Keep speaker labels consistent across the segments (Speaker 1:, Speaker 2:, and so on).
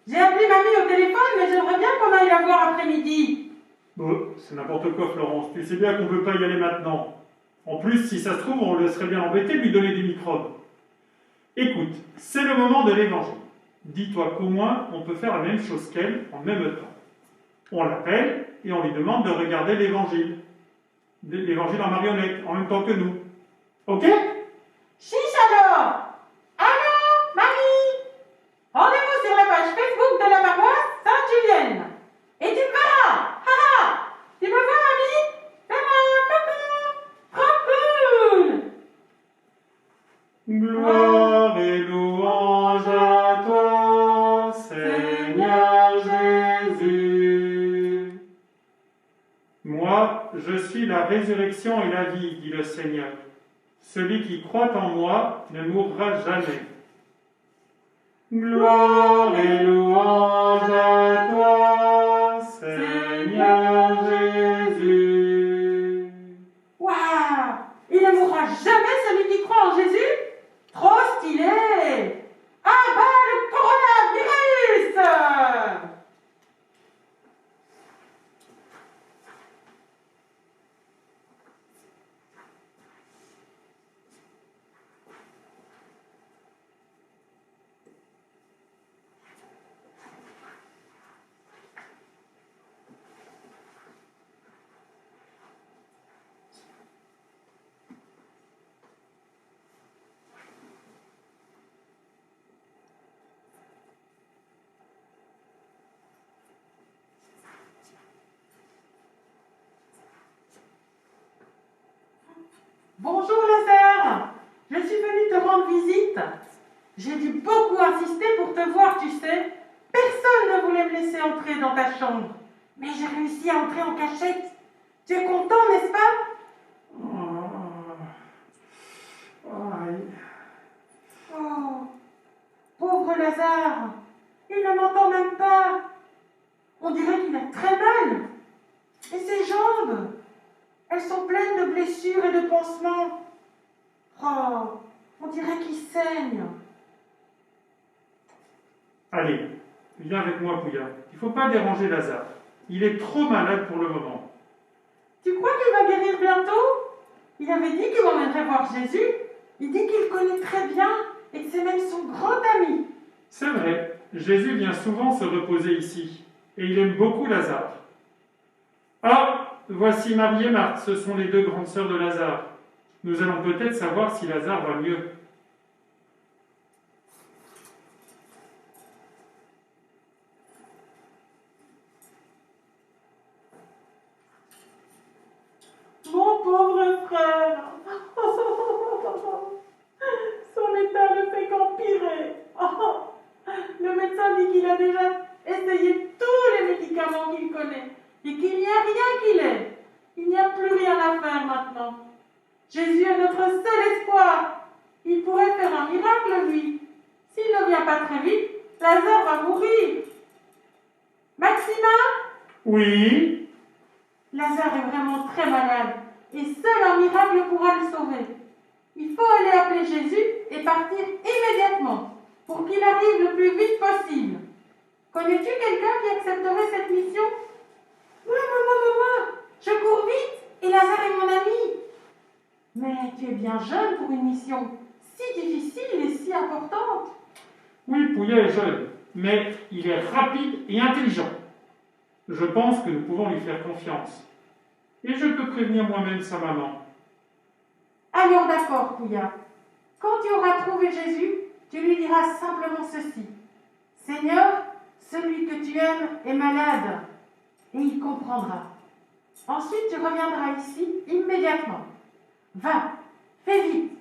Speaker 1: J'ai appelé mamie au téléphone, mais j'aimerais bien qu'on aille la voir après-midi.
Speaker 2: Bon, c'est n'importe quoi, Florence. Tu sais bien qu'on peut pas y aller maintenant. En plus, si ça se trouve, on le serait bien embêté de lui donner des microbes. Écoute, c'est le moment de l'évangile. Dis-toi qu'au moins, on peut faire la même chose qu'elle en même temps. On l'appelle et on lui demande de regarder l'évangile. L'évangile en marionnette, en même temps que nous. Ok?
Speaker 1: Chiche alors! Allô, mamie! Rendez-vous sur la page Facebook de la paroisse Sainte-Julienne. Et tu me verras! Haha! Tu me vois, mamie? C'est moi, coucou! Trop cool!
Speaker 2: Gloire et louange à toi, Seigneur Jésus. Moi, je suis la résurrection et la vie, dit le Seigneur. Celui qui croit en moi ne mourra jamais. Gloire et louange à toi, Seigneur Jésus.
Speaker 1: Waouh! Il ne mourra jamais celui qui croit en Jésus? Trop stylé! Ah bah le coronavirus! Bonjour Lazare, je suis venue te rendre visite. J'ai dû beaucoup insister pour te voir, tu sais. Personne ne voulait me laisser entrer dans ta chambre. Mais j'ai réussi à entrer en cachette. Tu es content, n'est-ce pas? Oh, pauvre Lazare, il ne m'entend même pas. On dirait qu'il a très mal. Et ses jambes, elles sont pleines de blessures et de pansements. Oh, on dirait qu'il saigne.
Speaker 2: Allez, viens avec moi, Pouya. Il ne faut pas déranger Lazare. Il est trop malade pour le moment.
Speaker 1: Tu crois qu'il va guérir bientôt? Il avait dit qu'il m'emmènerait voir Jésus. Il dit qu'il le connaît très bien et que c'est même son grand ami.
Speaker 2: C'est vrai, Jésus vient souvent se reposer ici. Et il aime beaucoup Lazare. Ah, voici Marie et Marthe, ce sont les deux grandes sœurs de Lazare. Nous allons peut-être savoir si Lazare va mieux.
Speaker 1: Mon pauvre frère. Son état ne fait qu'empirer. Le médecin dit qu'il a déjà essayé tous les médicaments qu'il connaît et qu'il n'y a rien qui l'aide. Il n'y a plus rien à faire maintenant. Jésus est notre seul espoir. Il pourrait faire un miracle, lui. S'il ne vient pas très vite, Lazare va mourir. Maxima,
Speaker 2: Oui?
Speaker 1: Lazare est vraiment très malade et seul un miracle pourra le sauver. Il faut aller appeler Jésus et partir immédiatement pour qu'il arrive le plus vite possible. Connais-tu quelqu'un qui accepterait cette mission? Moi. Je cours vite et Lazare est mon ami. Mais tu es bien jeune pour une mission si difficile et si importante.
Speaker 2: Oui, Pouya est jeune, mais il est rapide et intelligent. Je pense que nous pouvons lui faire confiance. Et je peux prévenir moi-même sa maman.
Speaker 1: Alors d'accord, Pouya. Quand tu auras trouvé Jésus, tu lui diras simplement ceci. Seigneur, celui que tu aimes est malade. Et il comprendra. Ensuite, tu reviendras ici immédiatement. Va, fais vite.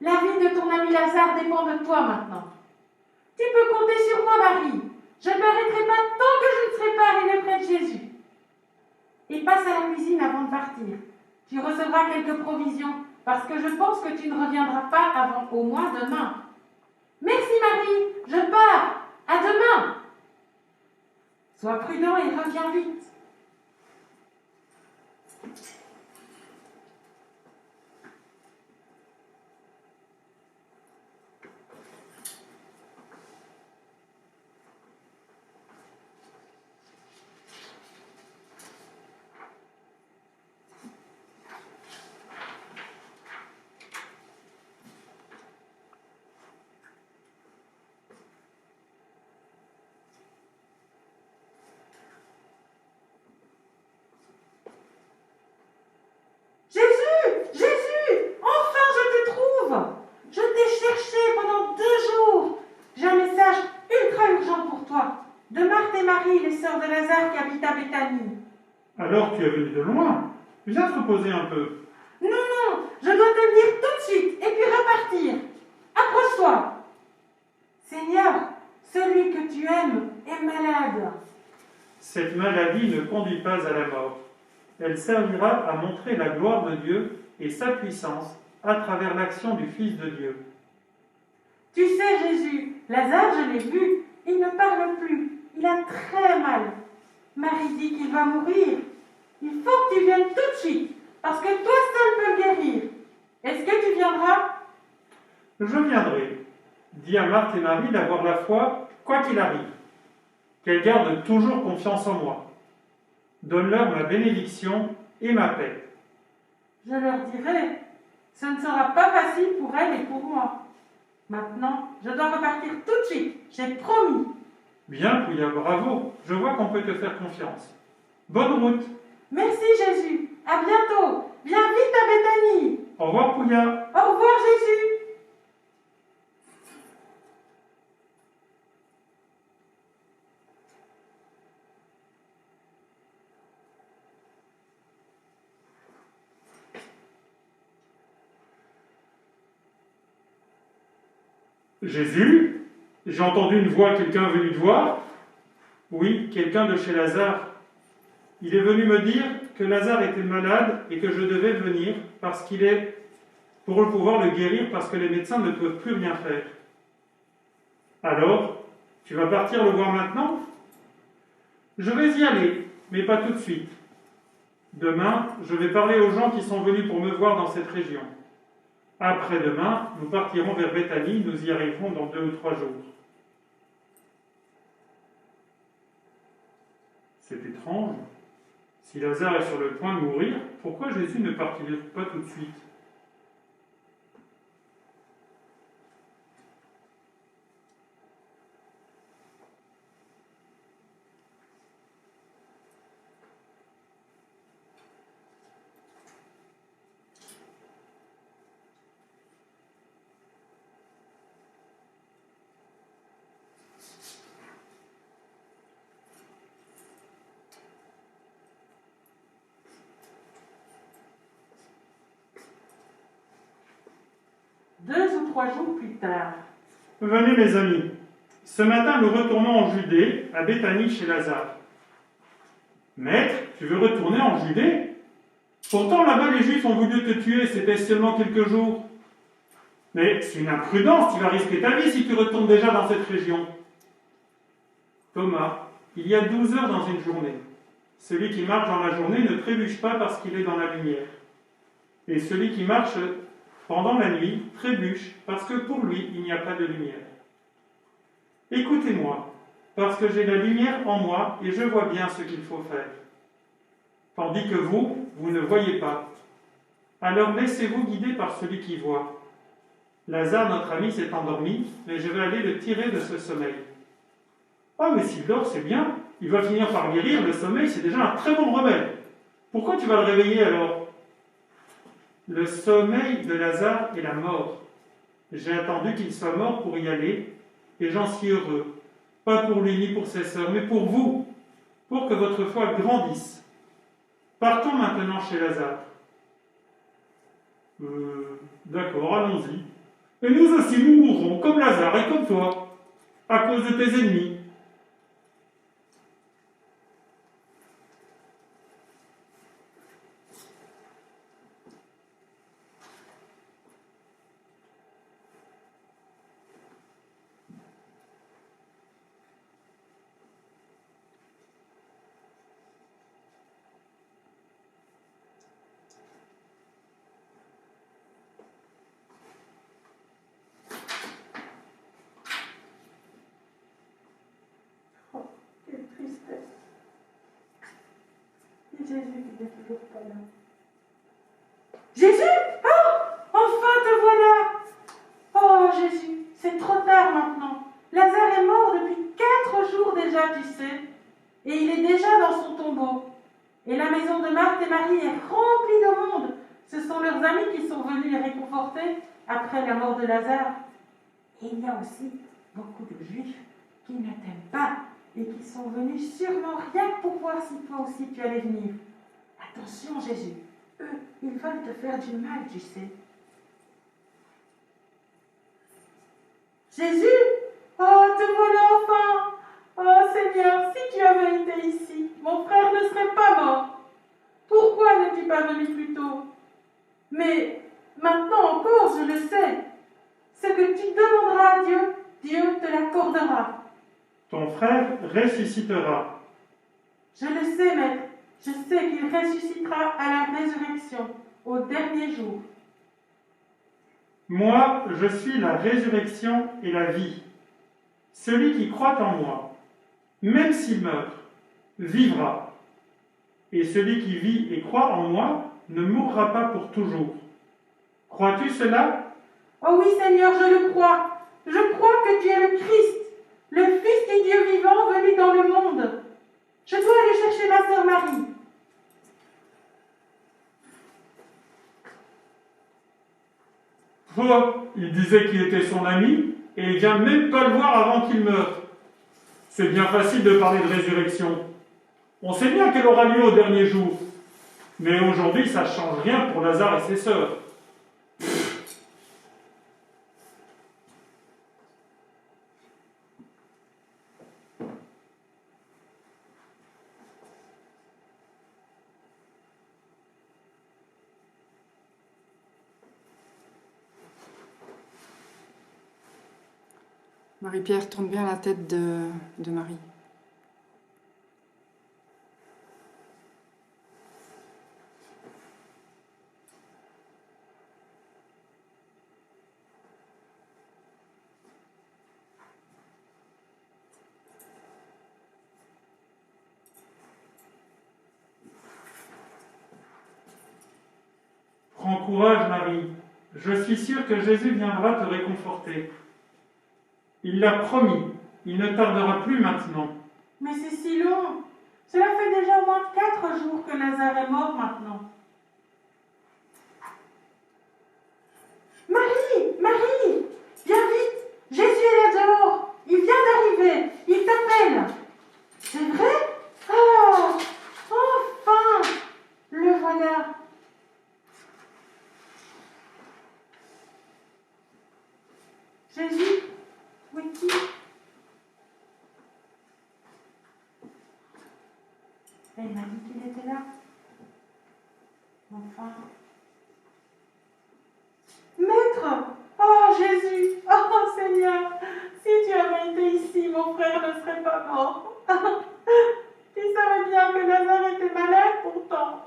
Speaker 1: La vie de ton ami Lazare dépend de toi maintenant. Tu peux compter sur moi, Marie. Je ne m'arrêterai pas tant que je ne serai pas arrivée près de Jésus. Et passe à la cuisine avant de partir. Tu recevras quelques provisions parce que je pense que tu ne reviendras pas avant au moins demain. Merci, Marie. Je pars. À demain. Sois prudent et reviens vite. de Lazare qui habite à Béthanie.
Speaker 2: Alors tu es venu de loin. Viens te reposer un peu.
Speaker 1: Non, non, je dois te le dire tout de suite et puis repartir. Approche-toi. Seigneur, celui que tu aimes est malade.
Speaker 2: Cette maladie ne conduit pas à la mort. Elle servira à montrer la gloire de Dieu et sa puissance à travers l'action du Fils de Dieu.
Speaker 1: Tu sais, Jésus, Lazare, je l'ai vu, il ne parle plus, il a très mal. Marie dit qu'il va mourir. Il faut que tu viennes tout de suite, parce que toi seul peux le guérir. Est-ce que tu viendras?
Speaker 2: Je viendrai. Dis à Marthe et Marie d'avoir la foi, quoi qu'il arrive. Qu'elles gardent toujours confiance en moi. Donne-leur ma bénédiction et ma paix.
Speaker 1: Je leur dirai, ce ne sera pas facile pour elle et pour moi. Maintenant, je dois repartir tout de suite, j'ai promis.
Speaker 2: Bien, Pouya, bravo. Je vois qu'on peut te faire confiance. Bonne route.
Speaker 1: Merci Jésus, à bientôt. Viens vite à Béthanie.
Speaker 2: Au revoir, Pouya.
Speaker 1: Au revoir Jésus.
Speaker 2: Jésus, j'ai entendu une voix, quelqu'un venu te voir. Oui, quelqu'un de chez Lazare. Il est venu me dire que Lazare était malade et que je devais venir parce qu'il est pour pouvoir le guérir parce que les médecins ne peuvent plus rien faire. Alors, tu vas partir le voir maintenant? Je vais y aller, mais pas tout de suite. Demain, je vais parler aux gens qui sont venus pour me voir dans cette région. Après-demain, nous partirons vers Béthanie, nous y arriverons dans 2 ou 3 jours. C'est étrange. Si Lazare est sur le point de mourir, pourquoi Jésus ne partirait pas tout de suite?
Speaker 1: Deux ou trois jours plus tard.
Speaker 2: Venez mes amis, ce matin nous retournons en Judée, à Béthanie chez Lazare. Maître, tu veux retourner en Judée? Pourtant là-bas les Juifs ont voulu te tuer, c'était seulement quelques jours. Mais c'est une imprudence, tu vas risquer ta vie si tu retournes déjà dans cette région. Thomas, il y a 12 heures dans une journée. Celui qui marche dans la journée ne trébuche pas parce qu'il est dans la lumière. Et celui qui marche pendant la nuit trébuche parce que pour lui, il n'y a pas de lumière. Écoutez-moi, parce que j'ai la lumière en moi et je vois bien ce qu'il faut faire. Tandis que vous, vous ne voyez pas. Alors laissez-vous guider par celui qui voit. Lazare, notre ami, s'est endormi, mais je vais aller le tirer de ce sommeil. Ah, mais s'il dort, c'est bien. Il va finir par guérir. Le sommeil, c'est déjà un très bon remède. Pourquoi tu vas le réveiller alors? Le sommeil de Lazare est la mort. J'ai attendu qu'il soit mort pour y aller, et j'en suis heureux. Pas pour lui ni pour ses sœurs, mais pour vous, pour que votre foi grandisse. Partons maintenant chez Lazare. D'accord, allons-y. Et nous aussi, nous mourrons, comme Lazare et comme toi, à cause de tes ennemis.
Speaker 1: Quelle tristesse. Et Jésus qui n'est toujours pas là. Jésus! Oh! Enfin te voilà! Oh Jésus, c'est trop tard maintenant. Lazare est mort depuis 4 jours déjà, tu sais. Et il est déjà dans son tombeau. Et la maison de Marthe et Marie est remplie de monde. Ce sont leurs amis qui sont venus les réconforter après la mort de Lazare. Et il y a aussi beaucoup de Juifs qui ne t'aiment pas et qui sont venus sûrement rien que pour voir si toi aussi tu allais venir. Attention, Jésus, eux, ils veulent te faire du mal, tu sais. Jésus, oh, te voilà enfin. Oh Seigneur, si tu avais été ici, mon frère ne serait pas mort. Pourquoi n'es-tu pas venu plus tôt? Mais maintenant encore, je le sais. Ce que tu demanderas à Dieu, Dieu te l'accordera.
Speaker 2: Ton frère ressuscitera.
Speaker 1: Je le sais, maître. Je sais qu'il ressuscitera à la résurrection, au dernier jour.
Speaker 2: Moi, je suis la résurrection et la vie. Celui qui croit en moi, même s'il meurt, vivra. Et celui qui vit et croit en moi ne mourra pas pour toujours. Crois-tu cela?
Speaker 1: Oh oui, Seigneur, je le crois. Je crois que tu es le Christ, le Fils du Dieu vivant venu dans le monde. Je dois aller chercher ma sœur Marie.
Speaker 2: Oh, il disait qu'il était son ami, et il vient même pas le voir avant qu'il meure. C'est bien facile de parler de résurrection. On sait bien qu'elle aura lieu au dernier jour. Mais aujourd'hui, ça ne change rien pour Lazare et ses sœurs.
Speaker 3: Marie-Pierre tourne bien la tête de Marie.
Speaker 2: Prends courage, Marie. Je suis sûr que Jésus viendra te réconforter. Il l'a promis, il ne tardera plus maintenant.
Speaker 1: Mais c'est si long. Cela fait déjà au moins 4 jours que Lazare est mort maintenant. Marie, Marie, viens vite. Jésus est là dehors. Il vient d'arriver. Il t'appelle. C'est vrai? Oh, enfin, le voilà. Jésus, où est-il? Il m'a dit qu'il était là. Enfin. Maître! Oh Jésus! Oh Seigneur! Si tu avais été ici, mon frère ne serait pas mort. Tu savais bien que Lazare était malade pourtant.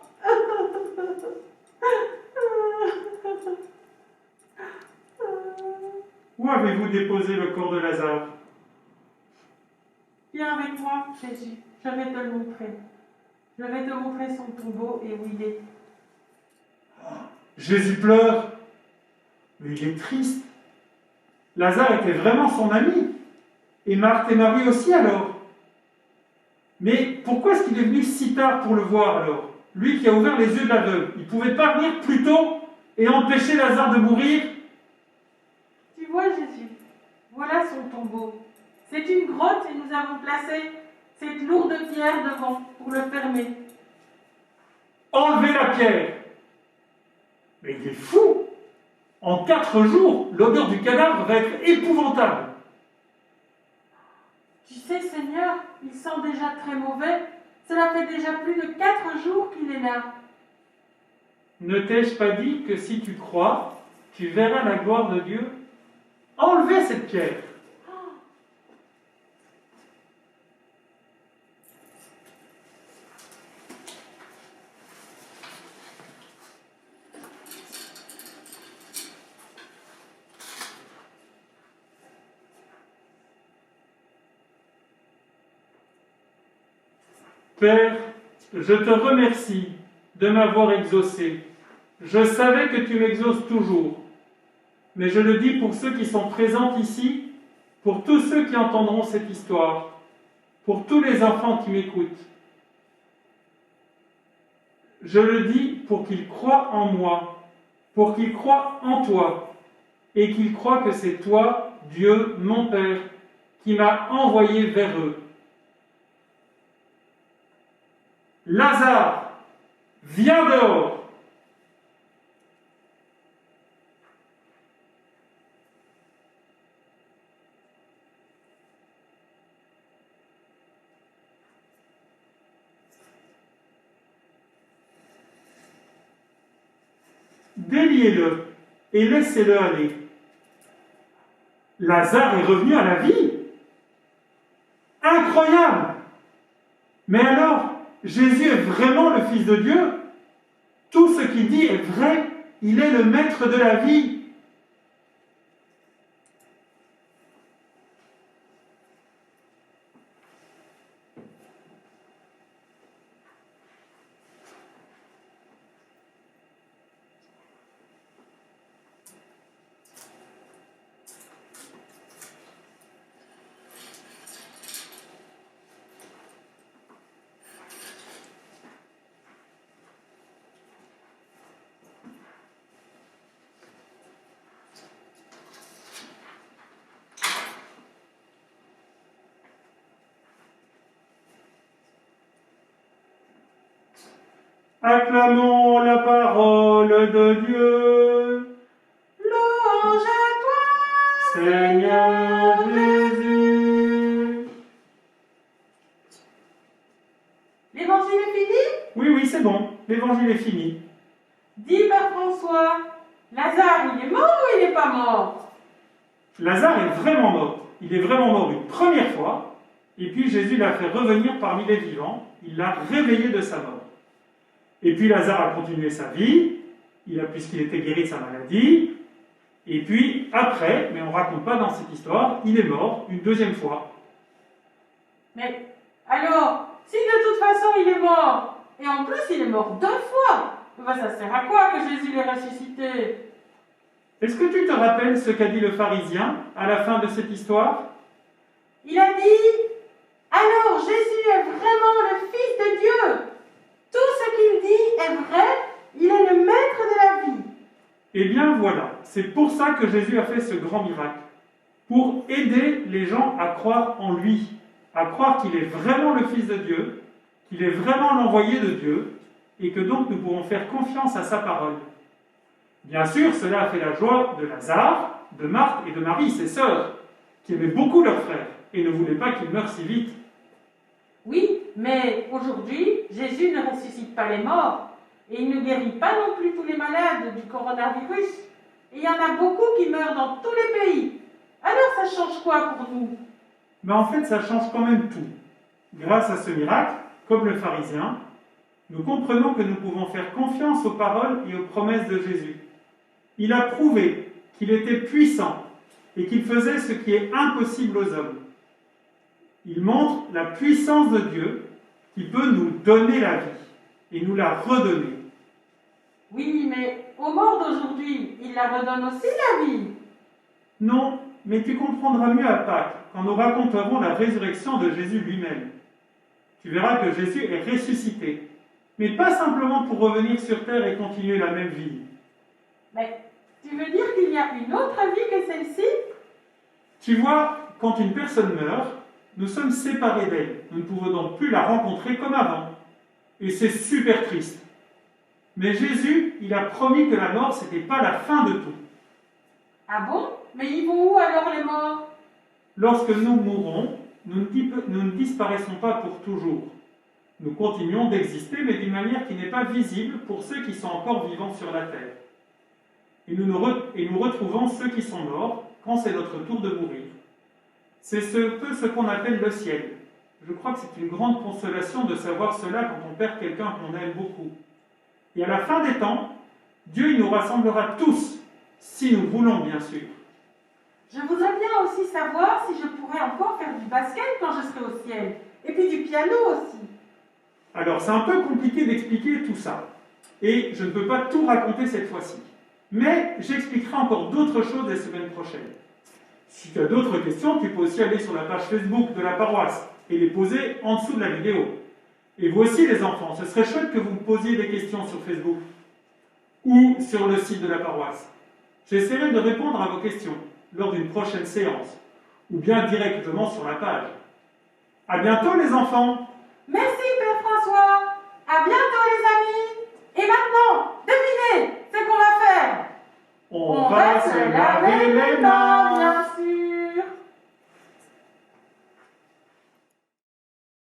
Speaker 2: Où avez-vous déposé le corps de Lazare?
Speaker 1: Viens avec moi, Jésus. Je vais te le montrer. Je vais te montrer son tombeau et où il est.
Speaker 2: Jésus pleure. Mais il est triste. Lazare était vraiment son ami. Et Marthe et Marie aussi alors. Mais pourquoi est-ce qu'il est venu si tard pour le voir alors? Lui qui a ouvert les yeux de l'aveugle. Il ne pouvait pas venir plus tôt et empêcher Lazare de mourir?
Speaker 1: Tu vois, Jésus, voilà son tombeau. C'est une grotte et nous avons placé cette lourde pierre devant pour le fermer.
Speaker 2: Enlevez la pierre. Mais il est fou. En 4 jours, l'odeur du cadavre va être épouvantable.
Speaker 1: Tu sais, Seigneur, il sent déjà très mauvais. Cela fait déjà plus de 4 jours qu'il est là.
Speaker 2: Ne t'ai-je pas dit que si tu crois, tu verras la gloire de Dieu? Enlevez cette pierre. Père, je te remercie de m'avoir exaucé. Je savais que tu m'exauces toujours. Mais je le dis pour ceux qui sont présents ici, pour tous ceux qui entendront cette histoire, pour tous les enfants qui m'écoutent. Je le dis pour qu'ils croient en moi, pour qu'ils croient en toi, et qu'ils croient que c'est toi, Dieu, mon Père, qui m'a envoyé vers eux. Lazare, viens dehors. Déliez-le et laissez-le aller. Lazare est revenu à la vie. Incroyable! Mais alors, Jésus est vraiment le Fils de Dieu? Tout ce qu'il dit est vrai. Il est le maître de la vie. Acclamons la parole de Dieu.
Speaker 1: Louange à toi,
Speaker 2: Seigneur Jésus.
Speaker 1: L'évangile est fini?
Speaker 2: Oui, c'est bon. L'évangile est fini.
Speaker 1: Dis, Père François, Lazare, il est mort ou il n'est pas mort?
Speaker 2: Lazare est vraiment mort. Il est vraiment mort une première fois. Et puis Jésus l'a fait revenir parmi les vivants. Il l'a réveillé de sa mort. Et puis Lazare a continué sa vie, puisqu'il était guéri de sa maladie. Et puis après, mais on ne raconte pas dans cette histoire, il est mort une deuxième fois.
Speaker 1: Mais alors, si de toute façon il est mort, et en plus il est mort 2 fois, ben ça sert à quoi que Jésus l'ait ressuscité?
Speaker 2: Est-ce que tu te rappelles ce qu'a dit le pharisien à la fin de cette histoire?
Speaker 1: Il a dit, alors Jésus est vraiment le Fils de Dieu. Tout ce qu'il dit est vrai, il est le maître de la vie.
Speaker 2: Eh bien voilà, c'est pour ça que Jésus a fait ce grand miracle. Pour aider les gens à croire en lui, à croire qu'il est vraiment le Fils de Dieu, qu'il est vraiment l'envoyé de Dieu, et que donc nous pouvons faire confiance à sa parole. Bien sûr, cela a fait la joie de Lazare, de Marthe et de Marie, ses sœurs, qui aimaient beaucoup leur frère et ne voulaient pas qu'il meure si vite.
Speaker 1: Oui, mais aujourd'hui, Jésus ne ressuscite pas les morts et il ne guérit pas non plus tous les malades du coronavirus. Et il y en a beaucoup qui meurent dans tous les pays. Alors ça change quoi pour nous?
Speaker 2: Mais en fait, ça change quand même tout. Grâce à ce miracle, comme le pharisien, nous comprenons que nous pouvons faire confiance aux paroles et aux promesses de Jésus. Il a prouvé qu'il était puissant et qu'il faisait ce qui est impossible aux hommes. Il montre la puissance de Dieu qui peut nous donner la vie et nous la redonner.
Speaker 1: Oui, mais aux morts d'aujourd'hui, il la redonne aussi la vie.
Speaker 2: Non, mais tu comprendras mieux à Pâques, quand nous raconterons la résurrection de Jésus lui-même. Tu verras que Jésus est ressuscité, mais pas simplement pour revenir sur terre et continuer la même vie.
Speaker 1: Mais tu veux dire qu'il y a une autre vie que celle-ci?
Speaker 2: Tu vois, quand une personne meurt, nous sommes séparés d'elle. Nous ne pouvons donc plus la rencontrer comme avant. Et c'est super triste. Mais Jésus, il a promis que la mort, c'était pas la fin de tout.
Speaker 1: Ah bon? Mais ils vont où alors les morts?
Speaker 2: Lorsque nous mourrons, nous ne disparaissons pas pour toujours. Nous continuons d'exister, mais d'une manière qui n'est pas visible pour ceux qui sont encore vivants sur la terre. Et nous retrouvons ceux qui sont morts quand c'est notre tour de mourir. C'est ce qu'on appelle le ciel. Je crois que c'est une grande consolation de savoir cela quand on perd quelqu'un qu'on aime beaucoup. Et à la fin des temps, Dieu il nous rassemblera tous, si nous voulons bien sûr.
Speaker 1: Je voudrais bien aussi savoir si je pourrais encore faire du basket quand je serai au ciel. Et puis du piano aussi.
Speaker 2: Alors c'est un peu compliqué d'expliquer tout ça. Et je ne peux pas tout raconter cette fois-ci. Mais j'expliquerai encore d'autres choses les semaines prochaines. Si tu as d'autres questions, tu peux aussi aller sur la page Facebook de la paroisse et les poser en dessous de la vidéo. Et vous aussi les enfants, ce serait chouette que vous me posiez des questions sur Facebook ou sur le site de la paroisse. J'essaierai de répondre à vos questions lors d'une prochaine séance ou bien directement sur la page. À bientôt les enfants!
Speaker 1: Merci Père François. À bientôt les amis. Et maintenant, devinez ce qu'on va faire.
Speaker 2: On va se laver les mains.